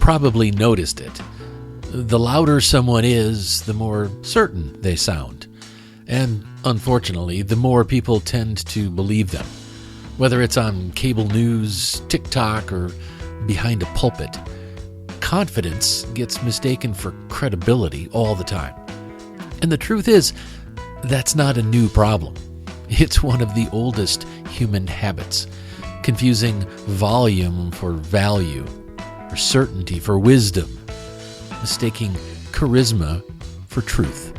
probably noticed it. The louder someone is, the more certain they sound. And unfortunately, the more people tend to believe them. Whether it's on cable news, TikTok, or behind a pulpit, confidence gets mistaken for credibility all the time. And the truth is, that's not a new problem. It's one of the oldest human habits, confusing volume for value, or certainty for wisdom, mistaking charisma for truth.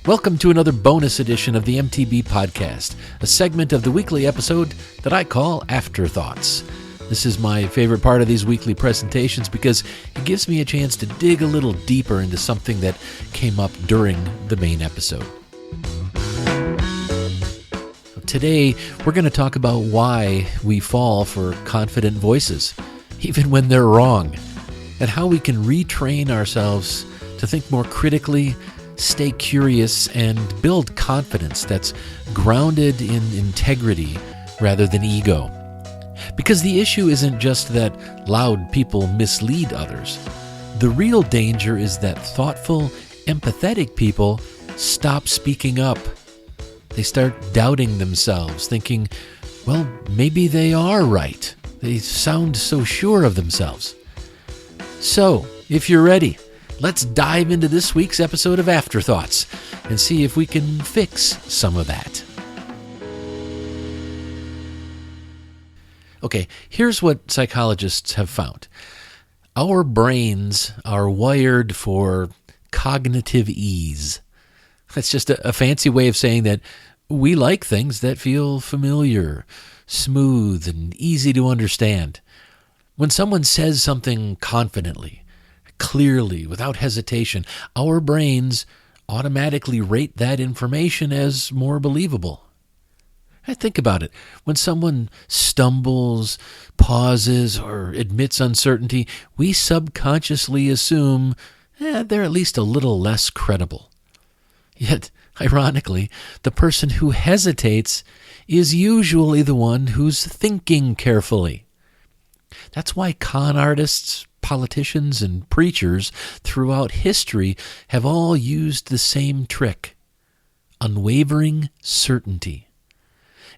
Welcome to another bonus edition of the MTB Podcast, a segment of the weekly episode that I call Afterthoughts. This is my favorite part of these weekly presentations because it gives me a chance to dig a little deeper into something that came up during the main episode. Today, we're going to talk about why we fall for confident voices, even when they're wrong, and how we can retrain ourselves to think more critically, stay curious, and build confidence that's grounded in integrity rather than ego. Because the issue isn't just that loud people mislead others. The real danger is that thoughtful, empathetic people stop speaking up. They start doubting themselves, thinking, well, maybe they are right. They sound so sure of themselves. So, if you're ready, let's dive into this week's episode of Afterthoughts and see if we can fix some of that. Okay, here's what psychologists have found. Our brains are wired for cognitive ease. That's just a fancy way of saying that we like things that feel familiar, smooth, and easy to understand. When someone says something confidently, clearly, without hesitation, our brains automatically rate that information as more believable. Think about it. When someone stumbles, pauses, or admits uncertainty, we subconsciously assume they're at least a little less credible. Yet, ironically, the person who hesitates is usually the one who's thinking carefully. That's why con artists, politicians, and preachers throughout history have all used the same trick: unwavering certainty.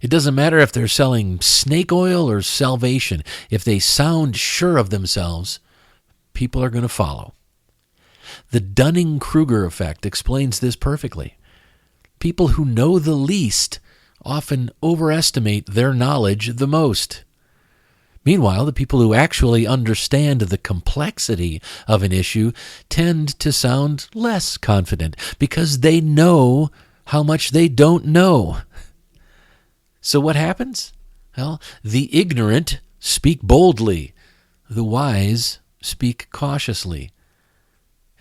It doesn't matter if they're selling snake oil or salvation. If they sound sure of themselves, people are going to follow. The Dunning-Kruger effect explains this perfectly. People who know the least often overestimate their knowledge the most. Meanwhile, the people who actually understand the complexity of an issue tend to sound less confident because they know how much they don't know. So what happens? Well, the ignorant speak boldly, the wise speak cautiously,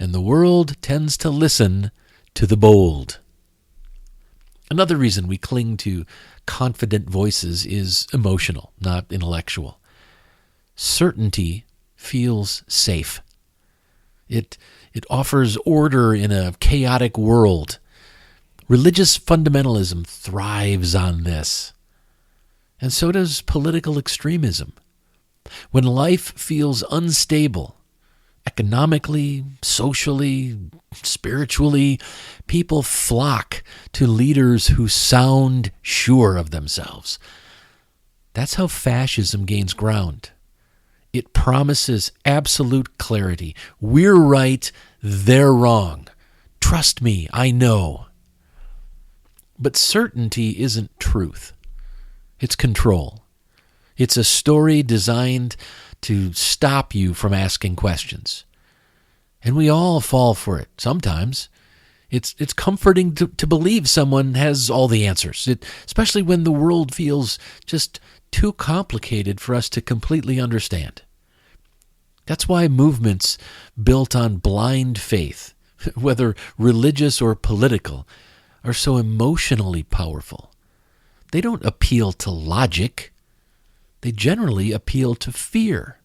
and the world tends to listen to the bold. Another reason we cling to confident voices is emotional, not intellectual. Certainty feels safe. It offers order in a chaotic world. Religious fundamentalism thrives on this. And so does political extremism. When life feels unstable, economically, socially, spiritually, people flock to leaders who sound sure of themselves. That's how fascism gains ground. It promises absolute clarity. We're right, they're wrong. Trust me, I know. But certainty isn't truth. It's control. It's a story designed to stop you from asking questions. And we all fall for it sometimes. It's comforting to believe someone has all the answers, especially when the world feels just too complicated for us to completely understand. That's why movements built on blind faith, whether religious or political, are so emotionally powerful. They don't appeal to logic. They generally appeal to fear.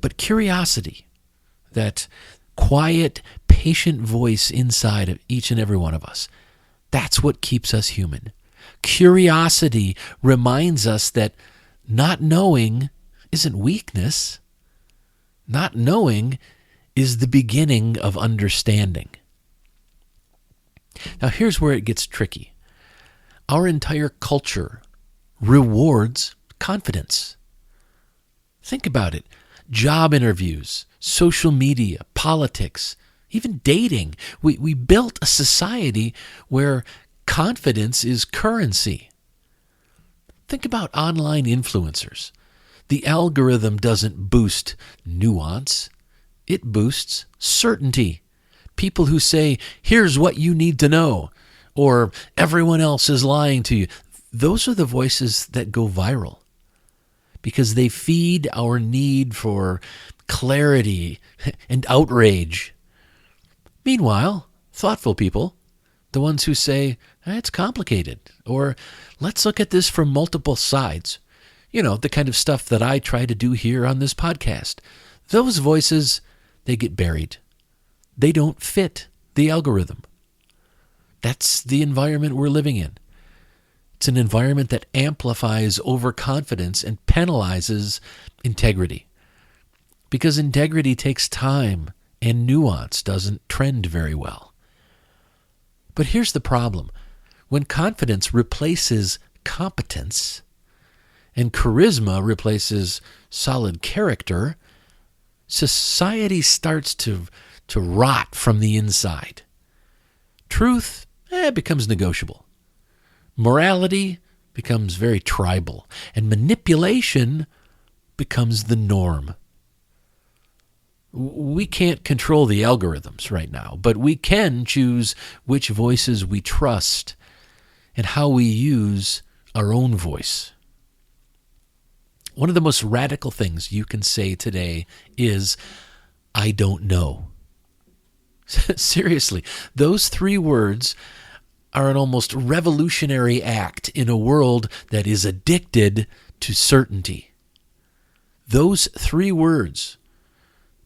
But curiosity, that quiet, patient voice inside of each and every one of us, that's what keeps us human. Curiosity reminds us that Not knowing isn't weakness. Not knowing is the beginning of understanding. Now here's where it gets tricky. Our entire culture rewards confidence. Think about it. Job interviews, social media, politics, even dating. We built a society where confidence is currency. Think about online influencers. The algorithm doesn't boost nuance. It boosts certainty. People who say, here's what you need to know, or everyone else is lying to you. Those are the voices that go viral because they feed our need for clarity and outrage. Meanwhile, thoughtful people, the ones who say, it's complicated, or let's look at this from multiple sides, the kind of stuff that I try to do here on this podcast. Those voices, they get buried. They don't fit the algorithm. That's the environment we're living in. It's an environment that amplifies overconfidence and penalizes integrity. Because integrity takes time and nuance doesn't trend very well. But here's the problem. When confidence replaces competence and charisma replaces solid character, society starts to rot from the inside. Truth becomes negotiable. Morality becomes very tribal. And manipulation becomes the norm. We can't control the algorithms right now, but we can choose which voices we trust and how we use our own voice. One of the most radical things you can say today is, I don't know. Seriously, those 3 words are an almost revolutionary act in a world that is addicted to certainty. Those 3 words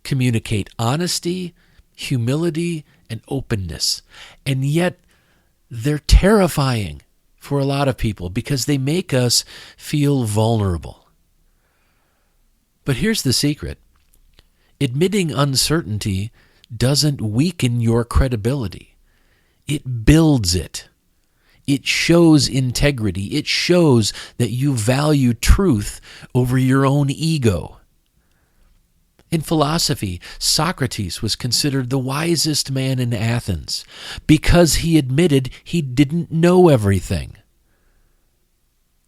communicate honesty, humility, and openness. And yet, they're terrifying for a lot of people because they make us feel vulnerable. But here's the secret. Admitting uncertainty doesn't weaken your credibility. It builds it. It shows integrity. It shows that you value truth over your own ego. In philosophy, Socrates was considered the wisest man in Athens because he admitted he didn't know everything.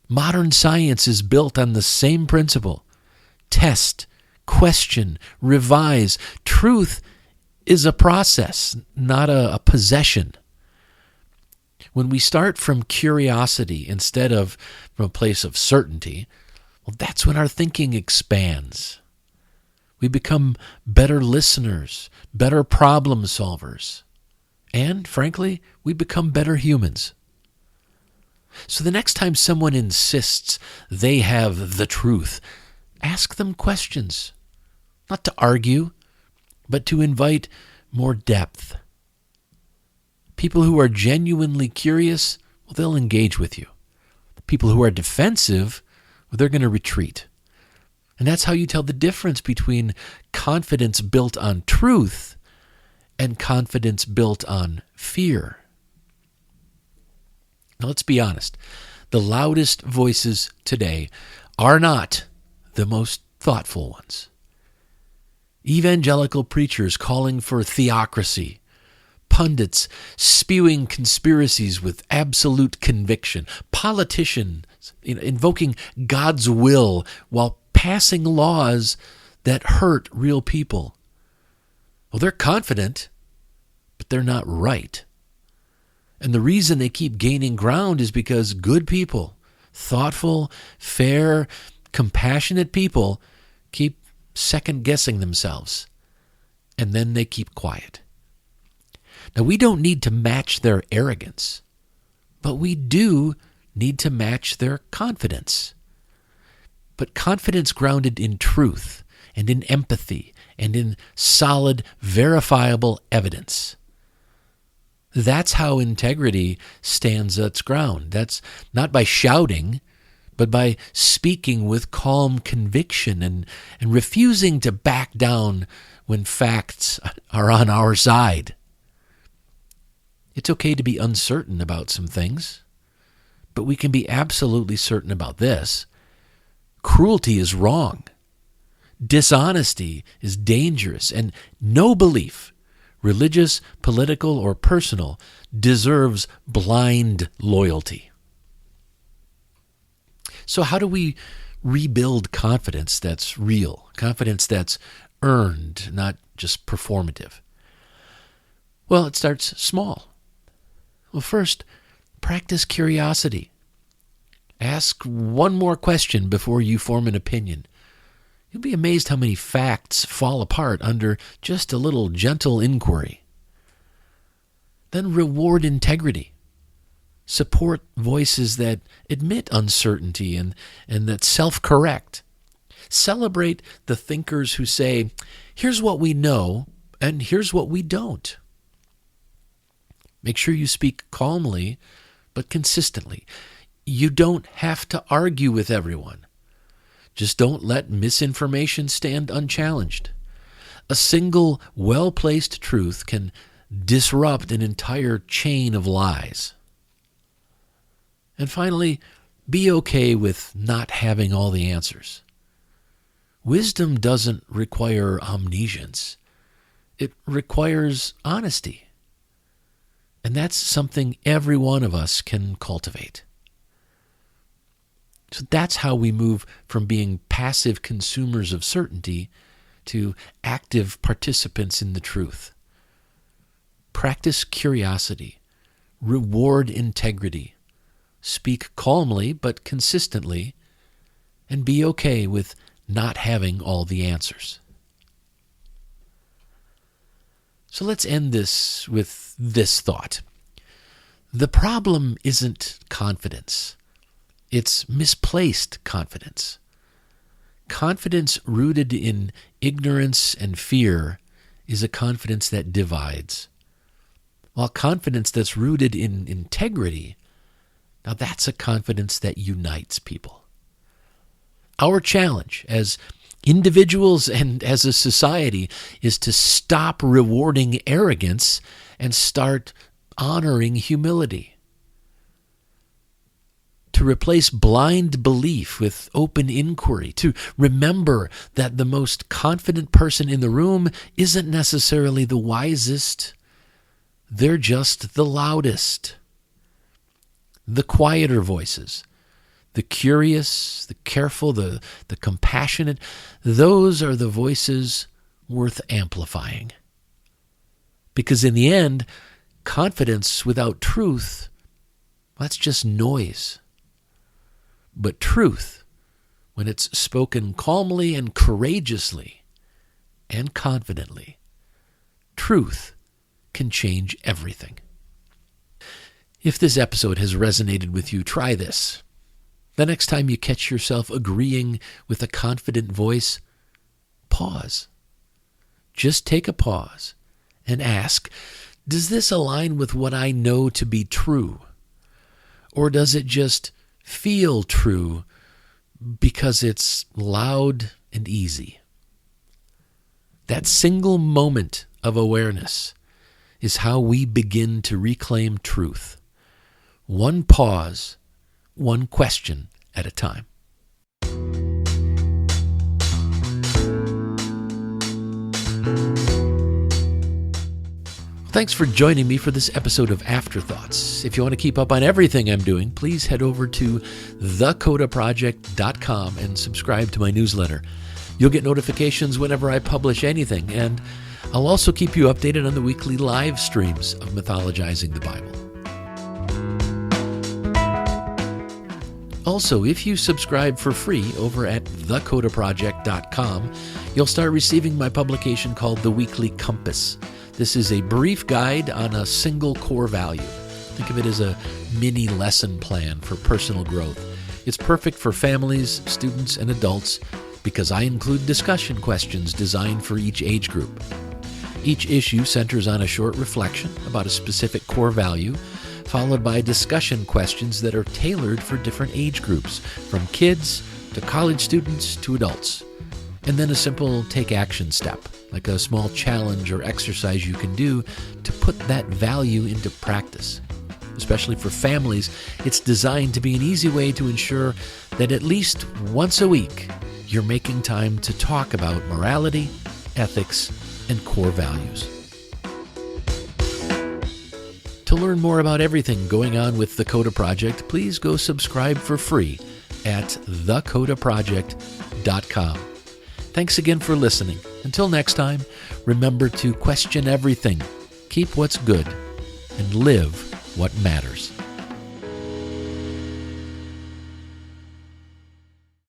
Modern science is built on the same principle. Test, question, revise. Truth is a process, not a possession. When we start from curiosity instead of from a place of certainty, well, that's when our thinking expands. We become better listeners, better problem solvers, and, frankly, we become better humans. So the next time someone insists they have the truth, ask them questions, not to argue, but to invite more depth. People who are genuinely curious, well, they'll engage with you. People who are defensive, well, they're going to retreat. And that's how you tell the difference between confidence built on truth and confidence built on fear. Now, let's be honest. The loudest voices today are not the most thoughtful ones. Evangelical preachers calling for theocracy, pundits spewing conspiracies with absolute conviction, politicians invoking God's will while passing laws that hurt real people. Well, they're confident, but they're not right. And the reason they keep gaining ground is because good people, thoughtful, fair, compassionate people keep second-guessing themselves. And then they keep quiet. Now, we don't need to match their arrogance, but we do need to match their confidence. But confidence grounded in truth and in empathy and in solid, verifiable evidence. That's how integrity stands its ground. That's not by shouting, but by speaking with calm conviction and refusing to back down when facts are on our side. It's okay to be uncertain about some things, but we can be absolutely certain about this. Cruelty is wrong. Dishonesty is dangerous, and no belief, religious, political, or personal, deserves blind loyalty. So how do we rebuild confidence that's real, confidence that's earned, not just performative? Well, it starts small. Well, first, practice curiosity. Ask one more question before you form an opinion. You'll be amazed how many facts fall apart under just a little gentle inquiry. Then reward integrity. Support voices that admit uncertainty and that self-correct. Celebrate the thinkers who say, here's what we know and here's what we don't. Make sure you speak calmly but consistently. You don't have to argue with everyone. Just don't let misinformation stand unchallenged. A single, well-placed truth can disrupt an entire chain of lies. And finally, be okay with not having all the answers. Wisdom doesn't require omniscience. It requires honesty. And that's something every one of us can cultivate. So that's how we move from being passive consumers of certainty to active participants in the truth. Practice curiosity. Reward integrity. Speak calmly but consistently. And be okay with not having all the answers. So let's end this with this thought. The problem isn't confidence. It's misplaced confidence. Confidence rooted in ignorance and fear is a confidence that divides. While confidence that's rooted in integrity, now that's a confidence that unites people. Our challenge as individuals and as a society is to stop rewarding arrogance and start honoring humility. To replace blind belief with open inquiry. To remember that the most confident person in the room isn't necessarily the wisest. They're just the loudest. The quieter voices, the curious, the careful, the compassionate, those are the voices worth amplifying. Because in the end, confidence without truth, that's just noise. But truth, when it's spoken calmly and courageously and confidently, truth can change everything. If this episode has resonated with you, try this. The next time you catch yourself agreeing with a confident voice, pause. Just take a pause and ask, does this align with what I know to be true? Or does it just feel true because it's loud and easy? That single moment of awareness is how we begin to reclaim truth. One pause, one question at a time. Thanks for joining me for this episode of Afterthoughts. If you want to keep up on everything I'm doing, please head over to thecodaproject.com and subscribe to my newsletter. You'll get notifications whenever I publish anything, and I'll also keep you updated on the weekly live streams of Mythologizing the Bible. Also, if you subscribe for free over at thecodaproject.com, you'll start receiving my publication called The Weekly Compass. This is a brief guide on a single core value. Think of it as a mini lesson plan for personal growth. It's perfect for families, students, and adults because I include discussion questions designed for each age group. Each issue centers on a short reflection about a specific core value, followed by discussion questions that are tailored for different age groups, from kids to college students to adults. And then a simple take action step, like a small challenge or exercise you can do to put that value into practice. Especially for families, it's designed to be an easy way to ensure that at least once a week, you're making time to talk about morality, ethics, and core values. To learn more about everything going on with the Coda Project, please go subscribe for free at thecodaproject.com. Thanks again for listening. Until next time, remember to question everything, keep what's good, and live what matters.